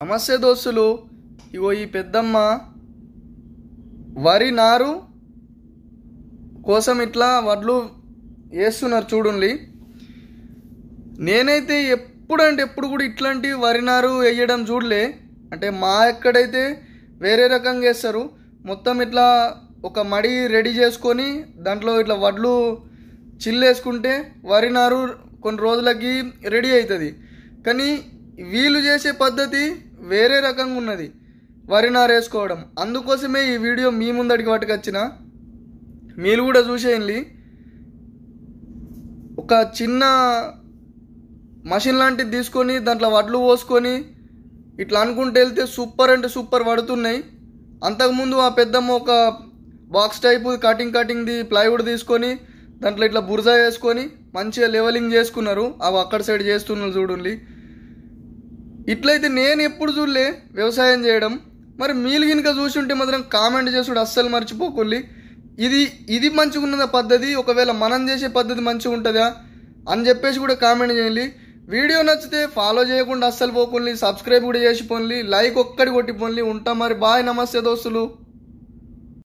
నమస్తే దోస్తులు, ఇగో ఈ పెద్దమ్మ వరి నారు కోసం ఇట్లా వడ్లు వేస్తున్నారు చూడండి. నేనైతే ఎప్పుడు కూడా ఇట్లాంటి వరి నారు వేయడం చూడలే. అంటే మా ఎక్కడైతే వేరే రకంగా వేస్తారు, మొత్తం ఇట్లా ఒక మడి రెడీ చేసుకొని దాంట్లో ఇట్లా వడ్లు చిల్లేసుకుంటే వరి నారు కొన్ని రోజులకి రెడీ అవుతుంది. కానీ వీళ్ళు చేసే పద్ధతి వేరే రకంగా ఉన్నది, వరి నారు వేసుకోవడం. అందుకోసమే ఈ వీడియో మీ ముందడికి పట్టుకొచ్చిన, మీరు కూడా చూసేయండి. ఒక చిన్న మషిన్ లాంటిది తీసుకొని దాంట్లో వడ్లు పోసుకొని ఇట్లా అనుకుంటూ వెళ్తే సూపర్ అంటే సూపర్ పడుతున్నాయి. అంతకుముందు ఆ పెద్దమ్మ ఒక బాక్స్ టైపు కటింగ్ది ప్లైవుడ్ తీసుకొని దాంట్లో ఇట్లా బురజా వేసుకొని మంచిగా లెవెలింగ్ చేసుకున్నారు. అవి అక్కడ సైడ్ చేస్తున్నారు చూడండి. ఇట్లయితే నేను ఎప్పుడు చూడలే వ్యవసాయం చేయడం. మరి మీరు కనుక చూసి ఉంటే మాత్రం కామెంట్ చేసుడు అస్సలు మర్చిపోకండి. ఇది మంచిగా ఉన్నదా పద్ధతి, ఒకవేళ మనం చేసే పద్ధతి మంచిగా ఉంటుందా అని చెప్పేసి కూడా కామెంట్ చేయండి. వీడియో నచ్చితే ఫాలో చేయకుండా అస్సలు పోకండి, సబ్స్క్రైబ్ కూడా చేసి పోండి, లైక్ ఒక్కటి కొట్టి పోండి. ఉంటాం మరి. బాయ్, నమస్తే దోస్తులు.